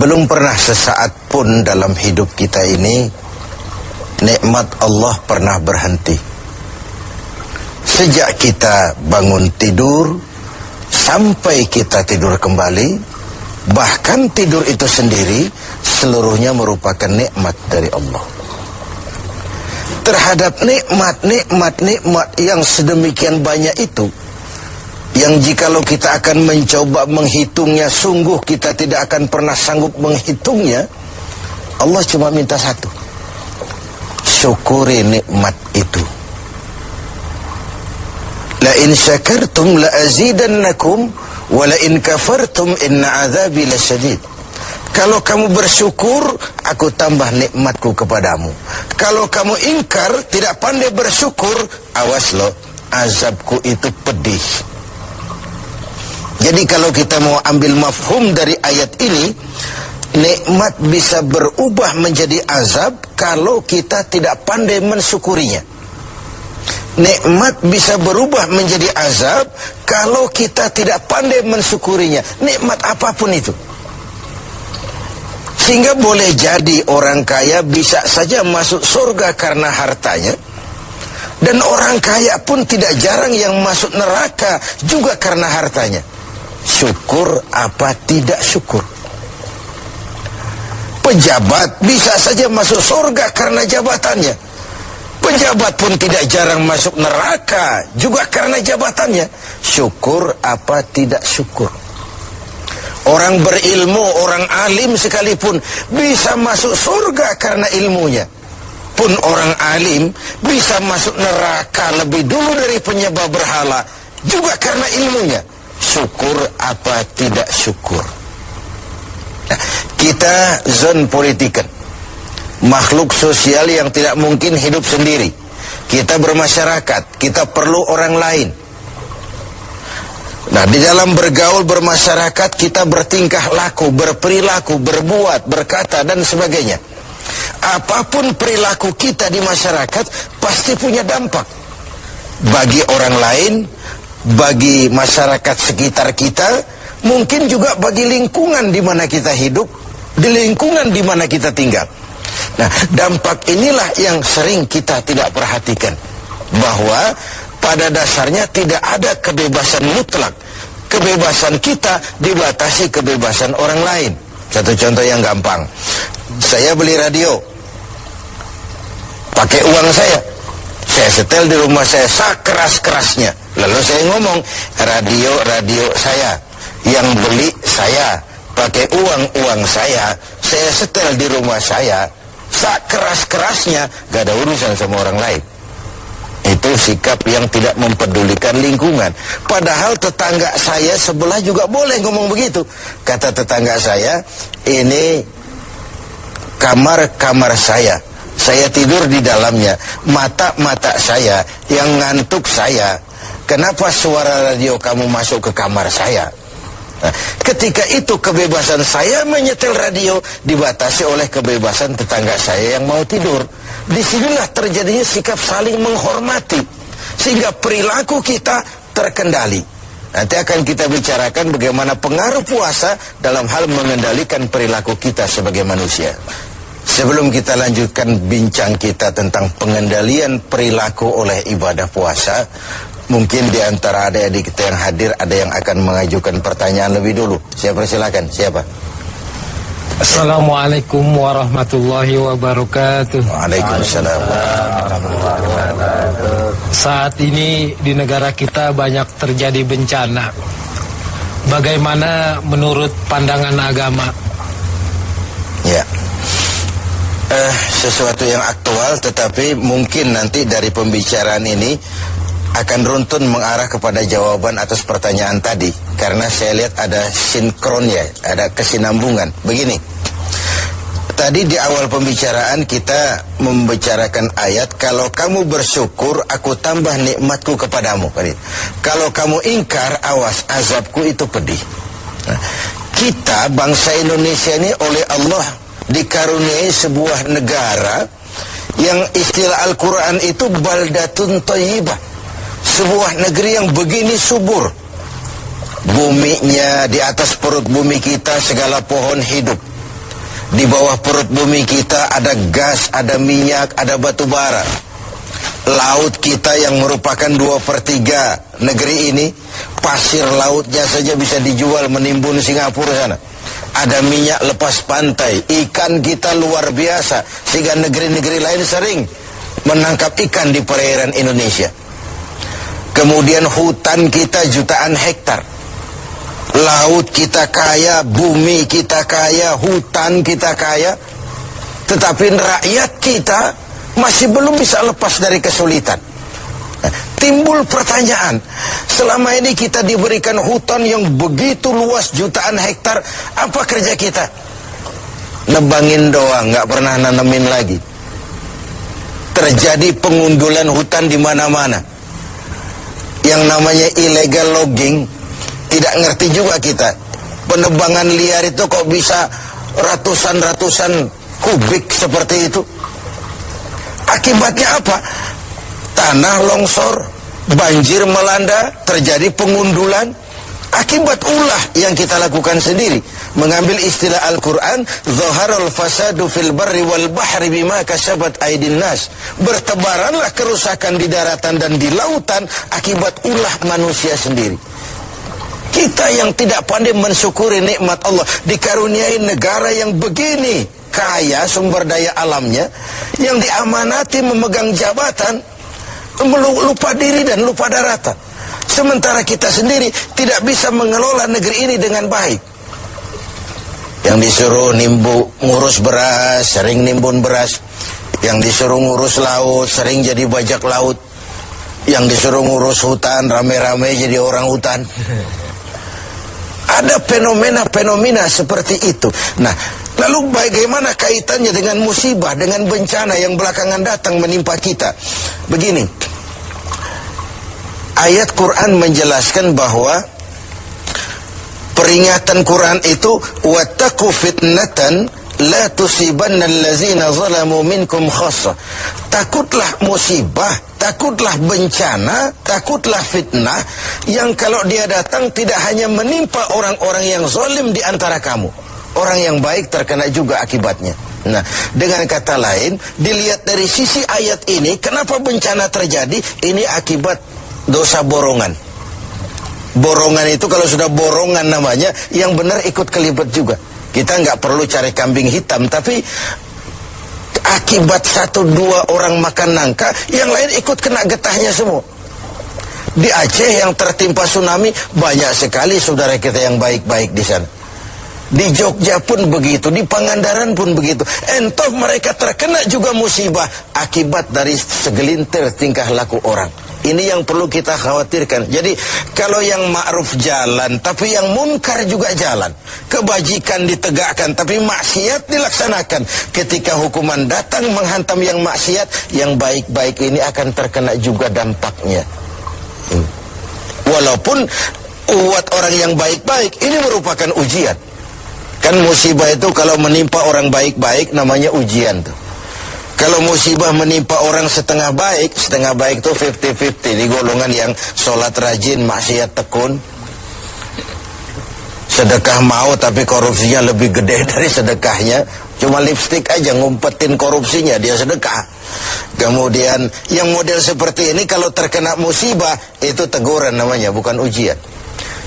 Belum pernah sesaat pun dalam hidup kita ini nikmat Allah pernah berhenti. Sejak kita bangun tidur sampai kita tidur kembali, bahkan tidur itu sendiri seluruhnya merupakan nikmat dari Allah. Terhadap nikmat yang sedemikian banyak itu, yang jikalau kita akan mencoba menghitungnya, sungguh kita tidak akan pernah sanggup menghitungnya. Allah cuma minta satu: syukuri nikmat itu. La in syakartum la azidannakum wa la in kafartum inna azabi lasyadid. Kalau kamu bersyukur, aku tambah nikmatku kepadamu. Kalau kamu ingkar, tidak pandai bersyukur, awas loh, azabku itu pedih. Jadi kalau kita mau ambil mafhum dari ayat ini, nikmat bisa berubah menjadi azab kalau kita tidak pandai mensyukurinya. Nikmat bisa berubah menjadi azab kalau kita tidak pandai mensyukurinya. Nikmat apapun itu. Sehingga boleh jadi orang kaya bisa saja masuk surga karena hartanya, dan orang kaya pun tidak jarang yang masuk neraka juga karena hartanya. Syukur apa tidak syukur? Pejabat bisa saja masuk surga karena jabatannya. Pejabat pun tidak jarang masuk neraka juga karena jabatannya. Syukur apa tidak syukur? Orang berilmu, orang alim sekalipun bisa masuk surga karena ilmunya. Pun orang alim bisa masuk neraka lebih dulu dari penyembah berhala juga karena ilmunya. Syukur apa tidak syukur? Nah, kita zon politikan, makhluk sosial yang tidak mungkin hidup sendiri. Kita bermasyarakat, kita perlu orang lain. Nah, di dalam bergaul bermasyarakat kita bertingkah laku, berperilaku, berbuat, berkata dan sebagainya. Apapun perilaku kita di masyarakat pasti punya dampak bagi orang lain, bagi masyarakat sekitar kita, mungkin juga bagi lingkungan di mana kita hidup, di lingkungan di mana kita tinggal. Nah, dampak inilah yang sering kita tidak perhatikan, bahwa pada dasarnya tidak ada kebebasan mutlak. Kebebasan kita dibatasi kebebasan orang lain. Satu contoh yang gampang, saya beli radio pakai uang saya setel di rumah saya sekeras-kerasnya. Lalu saya ngomong, radio saya, yang beli saya, pakai uang saya setel di rumah saya sekeras-kerasnya, gak ada urusan sama orang lain. Itu sikap yang tidak mempedulikan lingkungan. Padahal tetangga saya sebelah juga boleh ngomong begitu. Kata tetangga saya, ini kamar saya tidur di dalamnya, mata saya yang ngantuk saya. Kenapa suara radio kamu masuk ke kamar saya? Nah, ketika itu kebebasan saya menyetel radio dibatasi oleh kebebasan tetangga saya yang mau tidur. Disinilah terjadinya sikap saling menghormati, sehingga perilaku kita terkendali. Nanti akan kita bicarakan bagaimana pengaruh puasa dalam hal mengendalikan perilaku kita sebagai manusia. Sebelum kita lanjutkan bincang kita tentang pengendalian perilaku oleh ibadah puasa, mungkin di antara adik-adik kita yang hadir ada yang akan mengajukan pertanyaan lebih dulu. Saya persilakan, siapa? Assalamualaikum warahmatullahi wabarakatuh. Waalaikumsalam. Saat ini di negara kita banyak terjadi bencana. Bagaimana menurut pandangan agama? Ya, sesuatu yang aktual, tetapi mungkin nanti dari pembicaraan ini akan runtun mengarah kepada jawaban atas pertanyaan tadi, karena saya lihat ada sinkronnya, ada kesinambungan. Begini, tadi di awal pembicaraan kita membicarakan ayat, kalau kamu bersyukur aku tambah nikmatku kepadamu. Kalau kamu ingkar, awas, azabku itu pedih. Nah, kita bangsa Indonesia ini oleh Allah dikaruniai sebuah negara yang istilah Al-Quran itu baldatun thayyibah. Sebuah negeri yang begini subur. Buminya, di atas perut bumi kita segala pohon hidup. Di bawah perut bumi kita ada gas, ada minyak, ada batu bara. Laut kita yang merupakan 2/3 negeri ini, pasir lautnya saja bisa dijual menimbun Singapura sana. Ada minyak lepas pantai, ikan kita luar biasa, sehingga negeri-negeri lain sering menangkap ikan di perairan Indonesia. Kemudian hutan kita jutaan hektar. Laut kita kaya, bumi kita kaya, hutan kita kaya. Tetapi rakyat kita masih belum bisa lepas dari kesulitan. Timbul pertanyaan, selama ini kita diberikan hutan yang begitu luas jutaan hektar, apa kerja kita? Nebangin doang, nggak pernah nanemin lagi. Terjadi pengundulan hutan di mana-mana. Yang namanya illegal logging, tidak ngerti juga kita. Penebangan liar itu kok bisa ratusan kubik seperti itu. Akibatnya apa? Tanah longsor, banjir melanda, terjadi pengundulan. Akibat ulah yang kita lakukan sendiri. Mengambil istilah Al-Quran, Zaharul fasadu fil barri wal bahri bima kasabat aydin nas. Bertebaranlah kerusakan di daratan dan di lautan akibat ulah manusia sendiri. Kita yang tidak pandai mensyukuri nikmat Allah, dikaruniai negara yang begini kaya sumber daya alamnya, yang diamanati memegang jabatan, lupa diri dan lupa daratan. Sementara kita sendiri tidak bisa mengelola negeri ini dengan baik. Yang disuruh ngurus beras, sering nimbun beras. Yang disuruh ngurus laut, sering jadi bajak laut. Yang disuruh ngurus hutan, rame-rame jadi orang hutan. Ada fenomena-fenomena seperti itu. Nah, lalu bagaimana kaitannya dengan musibah, dengan bencana yang belakangan datang menimpa kita? Begini, ayat Quran menjelaskan bahwa peringatan Quran itu wattaqu fitnatan la tusibanna allazina zalamu minkum khassa. Takutlah musibah, takutlah bencana, takutlah fitnah yang kalau dia datang tidak hanya menimpa orang-orang yang zalim di antara kamu. Orang yang baik terkena juga akibatnya. Nah, dengan kata lain, dilihat dari sisi ayat ini, kenapa bencana terjadi? Ini akibat dosa borongan. Borongan itu kalau sudah borongan namanya, yang benar ikut kelibet juga. Kita nggak perlu cari kambing hitam, tapi akibat 1-2 orang makan nangka, yang lain ikut kena getahnya semua. Di Aceh yang tertimpa tsunami, banyak sekali saudara kita yang baik-baik di sana. Di Jogja pun begitu, di Pangandaran pun begitu. Entah mereka terkena juga musibah akibat dari segelintir tingkah laku orang. Ini yang perlu kita khawatirkan. Jadi kalau yang ma'ruf jalan, tapi yang munkar juga jalan. Kebajikan ditegakkan, tapi maksiat dilaksanakan. Ketika hukuman datang menghantam yang maksiat, yang baik-baik ini akan terkena juga dampaknya. Walaupun buat orang yang baik-baik, ini merupakan ujian. Kan musibah itu kalau menimpa orang baik-baik namanya ujian tuh. Kalau musibah menimpa orang setengah baik itu 50-50. Di golongan yang sholat rajin, maksiat tekun, sedekah mau tapi korupsinya lebih gede dari sedekahnya. Cuma lipstik aja ngumpetin korupsinya, dia sedekah. Kemudian yang model seperti ini kalau terkena musibah, itu teguran namanya, bukan ujian.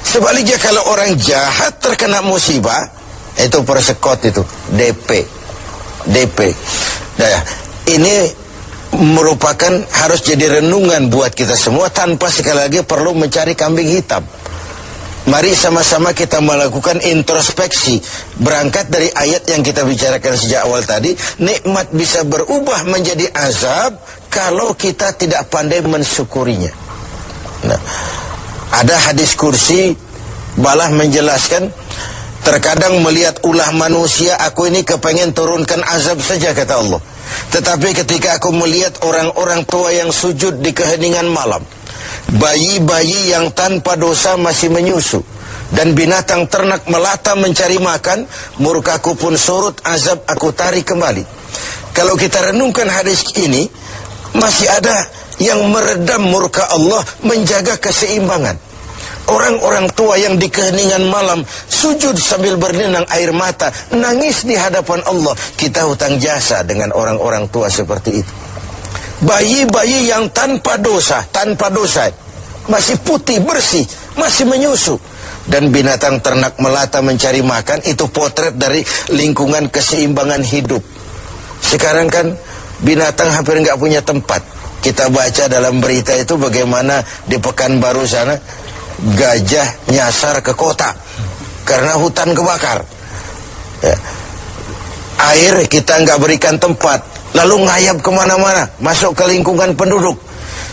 Sebaliknya kalau orang jahat terkena musibah, itu persekot, itu DP. Nah, ini merupakan harus jadi renungan buat kita semua, tanpa sekali lagi perlu mencari kambing hitam. Mari sama-sama kita melakukan introspeksi. Berangkat dari ayat yang kita bicarakan sejak awal tadi, nikmat bisa berubah menjadi azab kalau kita tidak pandai mensyukurinya. Nah, ada hadis kursi, Balah menjelaskan, terkadang melihat ulah manusia, aku ini kepengen turunkan azab saja, kata Allah. Tetapi ketika aku melihat orang-orang tua yang sujud di keheningan malam, bayi-bayi yang tanpa dosa masih menyusu, dan binatang ternak melata mencari makan, murkaku pun surut, azab aku tarik kembali. Kalau kita renungkan hadis ini, masih ada yang meredam murka Allah, menjaga keseimbangan. Orang-orang tua yang di keheningan malam sujud sambil berlinang air mata, nangis di hadapan Allah. Kita hutang jasa dengan orang-orang tua seperti itu. Bayi-bayi yang tanpa dosa, masih putih, bersih, masih menyusu. Dan binatang ternak melata mencari makan, itu potret dari lingkungan keseimbangan hidup. Sekarang kan binatang hampir nggak punya tempat. Kita baca dalam berita itu bagaimana di Pekanbaru sana gajah nyasar ke kota karena hutan kebakar. Ya. Air kita nggak berikan tempat, lalu ngayap kemana-mana, masuk ke lingkungan penduduk.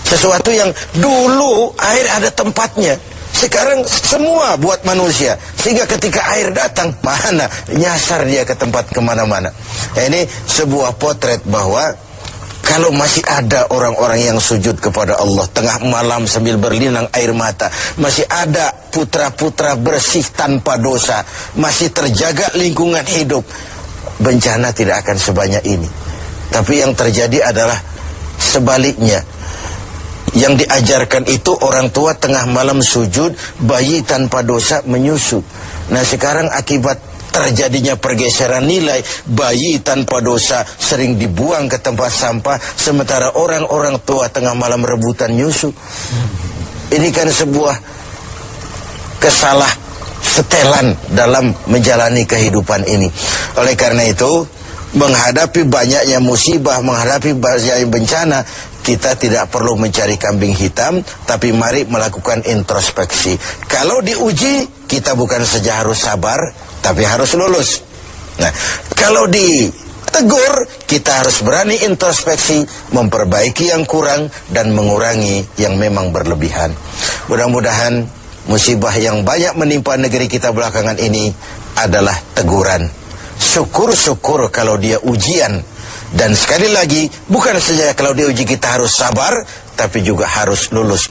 Sesuatu yang dulu air ada tempatnya, sekarang semua buat manusia. Sehingga ketika air datang, mana nyasar dia ke tempat kemana-mana. Nah, ini sebuah potret bahwa kalau masih ada orang-orang yang sujud kepada Allah tengah malam sambil berlinang air mata, masih ada putra-putra bersih tanpa dosa, masih terjaga lingkungan hidup, bencana tidak akan sebanyak ini. Tapi yang terjadi adalah sebaliknya. Yang diajarkan itu orang tua tengah malam sujud, bayi tanpa dosa menyusu. Nah sekarang akibat terjadinya pergeseran nilai, bayi tanpa dosa sering dibuang ke tempat sampah, sementara orang-orang tua tengah malam rebutan nyusu. Ini kan sebuah kesalah setelan dalam menjalani kehidupan ini. Oleh karena itu, menghadapi banyaknya musibah, menghadapi banyaknya bencana, kita tidak perlu mencari kambing hitam, tapi mari melakukan introspeksi. Kalau diuji, kita bukan saja harus sabar, tapi harus lulus. Nah, kalau ditegur, kita harus berani introspeksi, memperbaiki yang kurang, dan mengurangi yang memang berlebihan. Mudah-mudahan musibah yang banyak menimpa negeri kita belakangan ini adalah teguran. Syukur-syukur kalau dia ujian. Dan sekali lagi, bukan saja kalau diuji kita harus sabar, tapi juga harus lulus.